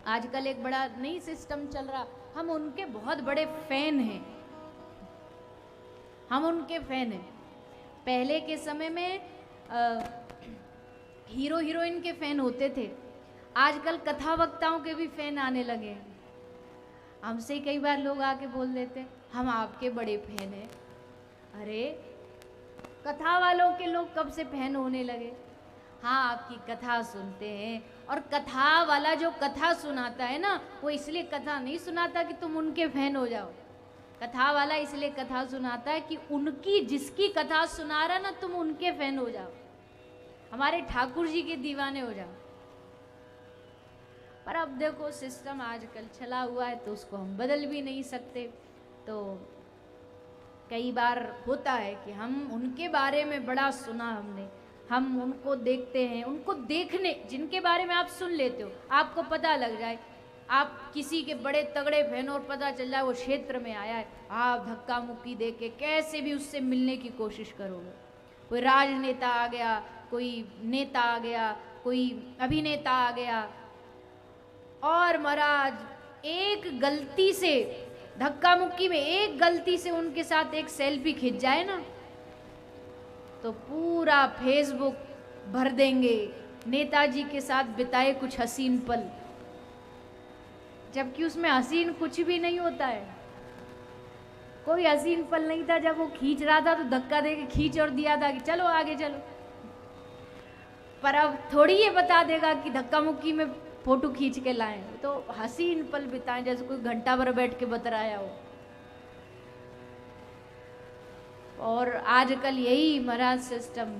आजकल एक बड़ा नई सिस्टम चल रहा, हम उनके बहुत बड़े फैन हैं, हम उनके फैन हैं। पहले के समय में हीरो हीरोइन के फैन होते थे, आजकल कथा वक्ताओं के भी फैन आने लगे हैं। हमसे कई बार लोग आके बोल देते हम आपके बड़े फैन हैं। अरे कथा वालों के लोग कब से फैन होने लगे? हाँ, आपकी कथा सुनते हैं, और कथा वाला जो कथा सुनाता है ना, वो इसलिए कथा नहीं सुनाता कि तुम उनके फैन हो जाओ। कथा वाला इसलिए कथा सुनाता है कि उनकी जिसकी कथा सुना रहा ना, तुम उनके फैन हो जाओ, हमारे ठाकुर जी के दीवाने हो जाओ। पर अब देखो सिस्टम आजकल चला हुआ है, तो उसको हम बदल भी नहीं सकते। तो कई बार होता है कि हम उनके बारे में बड़ा सुना हमने, हम उनको देखते हैं, उनको देखने जिनके बारे में आप सुन लेते हो, आपको पता लग जाए, आप किसी के बड़े तगड़े फैन और पता चल जाए वो क्षेत्र में आया है, आप धक्का मुक्की दे के कैसे भी उससे मिलने की कोशिश करोगे। कोई राजनेता आ गया, कोई नेता आ गया, कोई अभिनेता आ गया, और महाराज एक गलती से धक्का मुक्की में एक गलती से उनके साथ एक सेल्फी खिंच जाए ना, तो पूरा फेसबुक भर देंगे नेताजी के साथ बिताए कुछ हसीन पल, जबकि उसमें हसीन कुछ भी नहीं होता है। कोई हसीन पल नहीं था। जब वो खींच रहा था तो धक्का दे के खींच और दिया था कि चलो आगे चलो। पर अब थोड़ी ये बता देगा कि धक्का मुक्की में फोटो खींच के लाए, तो हसीन पल बिताएं जैसे कोई घंटा भर बैठ के बतराया हो। और आजकल यही महाराज सिस्टम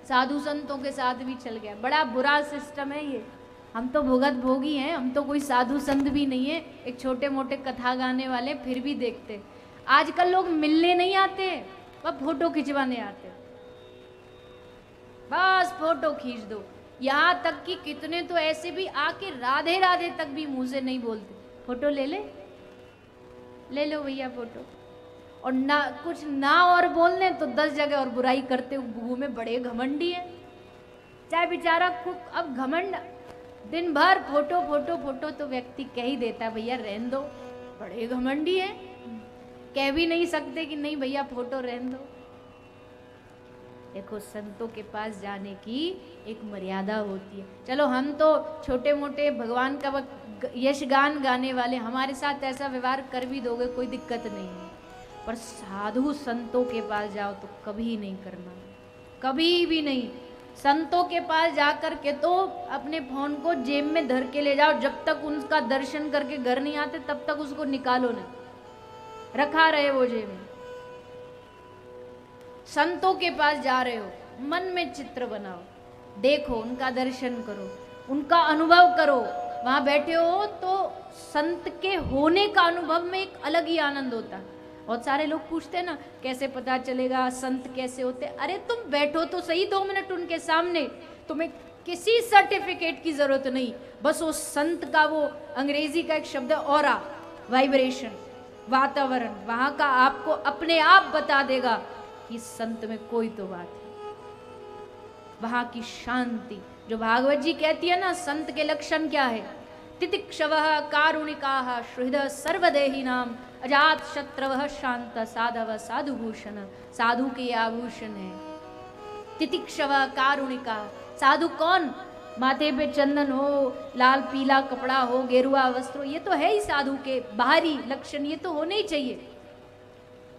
साधु संतों के साथ भी चल गया। बड़ा बुरा सिस्टम है ये। हम तो भुगत भोगी हैं, हम तो कोई साधु संत भी नहीं है, एक छोटे मोटे कथा गाने वाले, फिर भी देखते। आजकल लोग मिलने नहीं आते, वह फोटो खिंचवाने आते, बस फोटो खींच दो। यहाँ तक कि कितने तो ऐसे भी आके राधे राधे तक भी मुंह से नहीं बोलते, फोटो ले ले लो भैया फोटो, और ना कुछ ना और बोलने तो 10 जगह और बुराई करते हुए में बड़े घमंडी है। चाहे बेचारा अब घमंड दिन भर फोटो फोटो फोटो, तो व्यक्ति कह ही देता है भैया रहन दो, बड़े घमंडी है। कह भी नहीं सकते कि नहीं भैया फोटो रहन दो। देखो संतों के पास जाने की एक मर्यादा होती है। चलो हम तो छोटे मोटे भगवान का यशगान गाने वाले, हमारे साथ ऐसा व्यवहार कर भी दोगे कोई दिक्कत नहीं है, पर साधु संतों के पास जाओ तो कभी नहीं करना, कभी भी नहीं। संतों के पास जाकर के तो अपने फोन को जेब में धर के ले जाओ, जब तक उनका दर्शन करके घर नहीं आते तब तक उसको निकालो ना, रखा रहे वो जेब में। संतों के पास जा रहे हो, मन में चित्र बनाओ, देखो, उनका दर्शन करो, उनका अनुभव करो। वहां बैठे हो तो संत के होने का अनुभव में एक अलग ही आनंद होता है। बहुत सारे लोग पूछते हैं ना कैसे पता चलेगा संत कैसे होते। अरे तुम बैठो तो सही 2 मिनट उनके सामने, तुम्हें किसी सर्टिफिकेट की जरूरत नहीं, बस वो संत का, वो अंग्रेजी का एक शब्द है ऑरा, वाइब्रेशन, वातावरण वहां का आपको अपने आप बता देगा कि संत में कोई तो बात है। वहां की शांति, जो भागवत जी कहती है ना संत के लक्षण क्या है, तितिक्षवः कारुणिकाः सुहृदः सर्वदेहिनाम अजात शत्रवः शांत साधव साधुभूषण। साधु के आभूषण है तितिक्षवः कारुणिका। साधु कौन? माथे पे चंदन हो, लाल पीला कपड़ा हो, गेरुआ वस्त्र हो, ये तो है ही साधु के बाहरी लक्षण, ये तो होने ही चाहिए,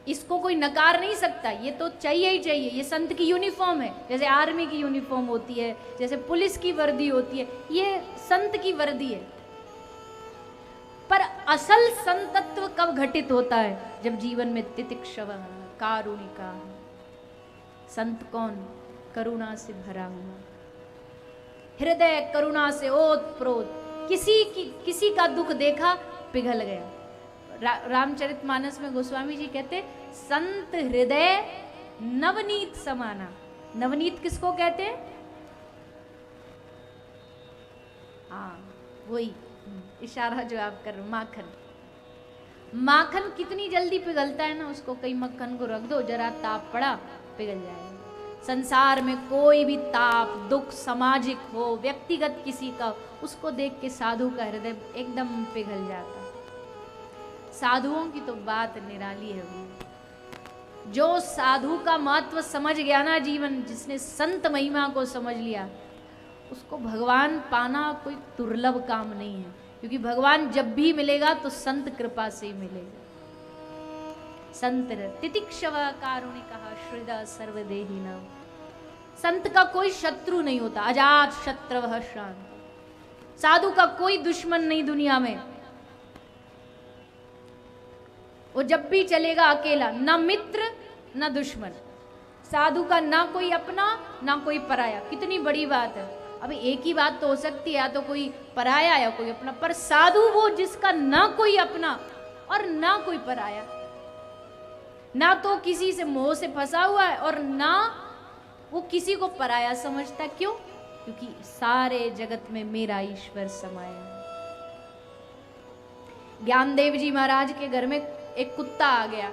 इसको कोई नकार नहीं सकता, ये तो चाहिए ही चाहिए। ये संत की यूनिफॉर्म है, जैसे आर्मी की यूनिफॉर्म होती है, जैसे पुलिस की वर्दी होती है, ये संत की वर्दी है। पर असल संतत्व कब घटित होता है? जब जीवन में तितिक्षव कारुणिका। संत कौन? करुणा से भरा हुआ, हृदय करुणा से ओतप्रोत, किसी का दुख देखा पिघल गया। रामचरितमानस में गोस्वामी जी कहते संत हृदय नवनीत समाना। नवनीत किसको कहते हैं? हाँ वही इशारा जो आप कर रहे हो, माखन। माखन कितनी जल्दी पिघलता है ना, उसको कई मक्खन को रख दो, जरा ताप पड़ा पिघल जाएगा। संसार में कोई भी ताप दुख सामाजिक हो व्यक्तिगत किसी का, उसको देख के साधु का हृदय एकदम पिघल जाता। साधुओं की तो बात निराली है भैया। जो साधु का महत्व समझ गया ना जीवन, जिसने संत महिमा को समझ लिया, उसको भगवान पाना कोई दुर्लभ काम नहीं है, क्योंकि भगवान जब भी मिलेगा तो संत कृपा से ही मिलेगा। संत तितिक्षव कारुणिकः हृदय सर्वदेहिनां। संत का कोई शत्रु नहीं होता, अजात शत्रवः शांत। साधु का कोई दुश्मन नहीं दुनिया में, वो जब भी चलेगा अकेला, ना मित्र ना दुश्मन। साधु का ना कोई अपना ना कोई पराया। कितनी बड़ी बात है। अभी एक ही बात तो हो सकती है, या तो कोई पराया या कोई अपना, पर साधु वो जिसका ना कोई अपना और ना कोई पराया, ना तो किसी से मोह से फंसा हुआ है और ना वो किसी को पराया समझता। क्यों? क्योंकि सारे जगत में मेरा ईश्वर समाया है। ज्ञानदेव जी महाराज के घर में एक कुत्ता आ गया।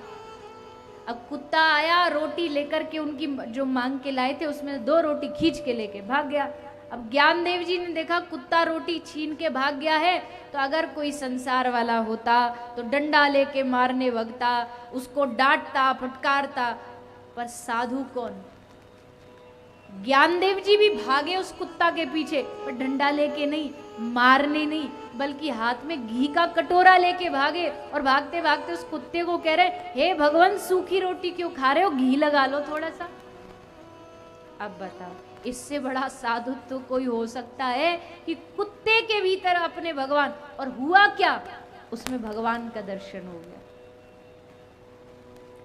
अब कुत्ता आया, रोटी लेकर के उनकी जो मांग के लाए थे उसमें 2 रोटी खींच के लेके भाग गया। अब ज्ञानदेव जी ने देखा कुत्ता रोटी छीन के भाग गया है, तो अगर कोई संसार वाला होता तो डंडा लेके मारने वगता, उसको डांटता फटकारता, पर साधु कौन? ज्ञानदेव जी भी भागे उस कुत्ता के पीछे, पर डंडा लेके नहीं, मारने नहीं, बल्कि हाथ में घी का कटोरा लेके भागे और भागते भागते उस कुत्ते को कह रहे, हे भगवान सूखी रोटी क्यों खा रहे हो, घी लगा लो थोड़ा सा। अब बताओ, इससे बड़ा साधुत्व तो कोई हो सकता है कि कुत्ते के भीतर अपने भगवान, और हुआ क्या, उसमें भगवान का दर्शन हो गया।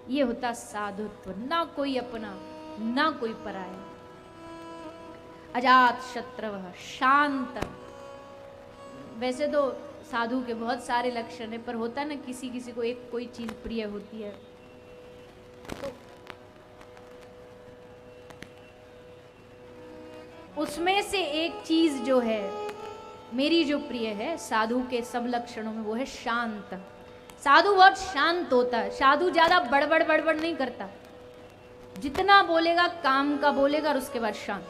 ये होता साधुत्व, ना कोई अपना ना कोई पराया। अजात शत्रवः शांत। वैसे तो साधु के बहुत सारे लक्षण है, पर होता ना किसी किसी को एक कोई चीज प्रिय होती है, तो उसमें से एक चीज जो है मेरी जो प्रिय है साधु के सब लक्षणों में, वो है शांत। साधु बहुत शांत होता है। साधु ज्यादा बड़बड़ बड़बड़ नहीं करता, जितना बोलेगा काम का बोलेगा और उसके बाद शांत।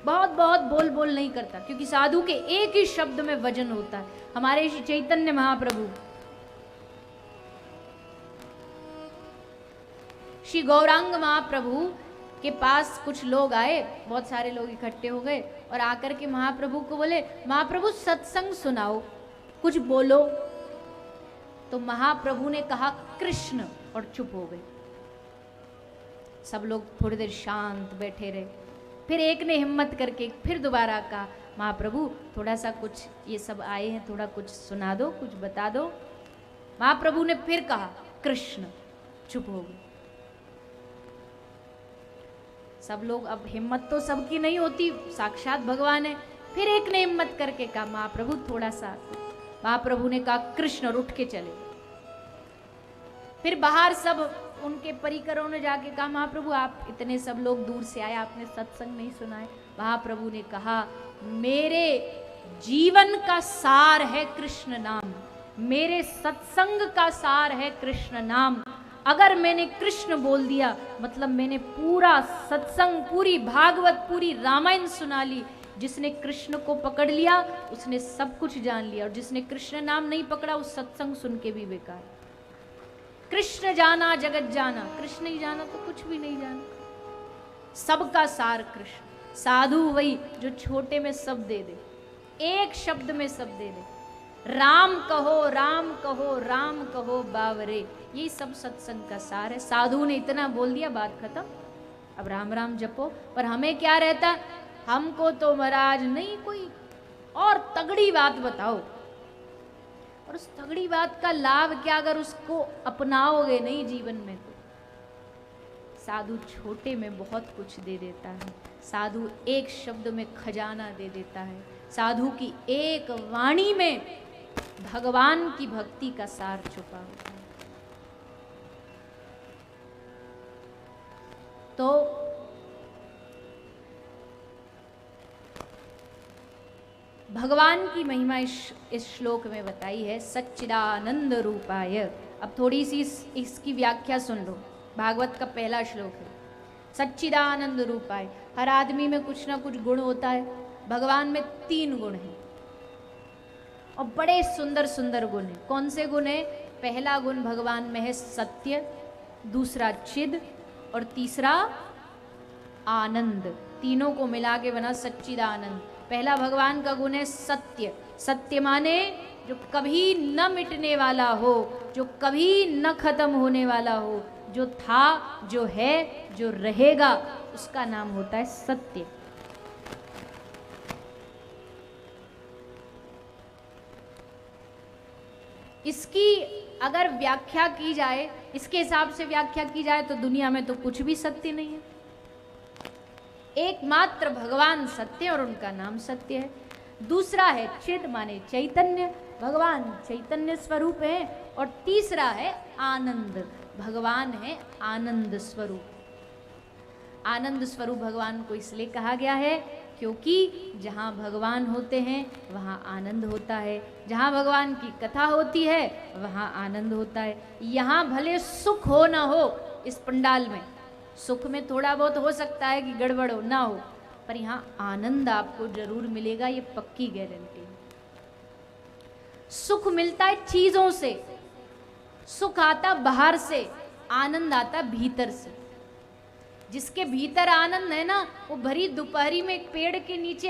बहुत बहुत बोल बोल नहीं करता, क्योंकि साधु के एक ही शब्द में वजन होता है। हमारे श्री चैतन्य महाप्रभु, श्री गौरांग महाप्रभु के पास कुछ लोग आए, बहुत सारे लोग इकट्ठे हो गए और आकर के महाप्रभु को बोले, महाप्रभु सत्संग सुनाओ, कुछ बोलो। तो महाप्रभु ने कहा कृष्ण, और चुप हो गए। सब लोग थोड़ी देर शांत बैठे रहे। फिर एक ने हिम्मत करके फिर दोबारा कहा, महाप्रभु थोड़ा सा कुछ, ये सब आए हैं, थोड़ा कुछ सुना दो, कुछ बता दो। महाप्रभु ने फिर कहा कृष्ण, चुप हो गए। सब लोग, अब हिम्मत तो सबकी नहीं होती, साक्षात भगवान है। फिर एक ने हिम्मत करके कहा, महाप्रभु थोड़ा सा। महाप्रभु ने कहा कृष्ण, और उठ के चले। फिर बाहर सब उनके परिकरों ने जाके कहा, महाप्रभु आप इतने सब लोग दूर से आए, आपने सत्संग नहीं सुनाए। महाप्रभु ने कहा, मेरे जीवन का सार है कृष्ण नाम, मेरे सत्संग का सार है कृष्ण नाम। अगर मैंने कृष्ण बोल दिया मतलब मैंने पूरा सत्संग, पूरी भागवत, पूरी रामायण सुना ली। जिसने कृष्ण को पकड़ लिया उसने सब कुछ जान लिया, और जिसने कृष्ण नाम नहीं पकड़ा उस सत्संग सुन के भी बेकार। कृष्ण जाना जगत जाना, कृष्ण ही जाना तो कुछ भी नहीं जाना। सबका सार कृष्ण। साधु वही जो छोटे में सब दे दे, एक शब्द में सब दे दे। राम कहो राम कहो राम कहो बावरे, यही सब सत्संग का सार है। साधु ने इतना बोल दिया, बात खत्म, अब राम राम जपो। पर हमें क्या रहता, हमको तो महाराज नहीं कोई और तगड़ी बात बताओ, और उस तगड़ी बात का लाभ क्या अगर उसको अपनाओगे नहीं जीवन में तो। साधु छोटे में बहुत कुछ दे देता है। साधु एक शब्द में खजाना दे देता है। साधु की एक वाणी में भगवान की भक्ति का सार छुपा होता है। तो भगवान की महिमा इस श्लोक में बताई है, सच्चिदानंद रूपाय। अब थोड़ी सी इसकी व्याख्या सुन लो। भागवत का पहला श्लोक है, सच्चिदानंद रूपाय। हर आदमी में कुछ ना कुछ गुण होता है, भगवान में 3 गुण हैं और बड़े सुंदर सुंदर गुण हैं। कौन से गुण है? पहला गुण भगवान में है सत्य, दूसरा चिद और तीसरा आनंद। तीनों को मिला के बना सच्चिदानंद। पहला भगवान का गुण है सत्य। सत्य माने जो कभी न मिटने वाला हो, जो कभी न खत्म होने वाला हो, जो था, जो है, जो रहेगा, उसका नाम होता है सत्य। इसकी अगर व्याख्या की जाए, इसके हिसाब से व्याख्या की जाए तो दुनिया में तो कुछ भी सत्य नहीं है। एकमात्र भगवान सत्य और उनका नाम सत्य है। दूसरा है चिद माने चैतन्य, भगवान चैतन्य स्वरूप है। और तीसरा है आनंद, भगवान है आनंद स्वरूप। आनंद स्वरूप भगवान को इसलिए कहा गया है क्योंकि जहाँ भगवान होते हैं वहाँ आनंद होता है। जहाँ भगवान की कथा होती है वहाँ आनंद होता है। यहाँ भले सुख हो ना हो, इस पंडाल में सुख में थोड़ा बहुत हो सकता है कि गड़बड़ हो ना हो, पर यहाँ आनंद आपको जरूर मिलेगा, ये पक्की गारंटी है। सुख मिलता है चीजों से, सुख आता बाहर से, आनंद आता भीतर से। जिसके भीतर आनंद है ना, वो भरी दोपहरी में एक पेड़ के नीचे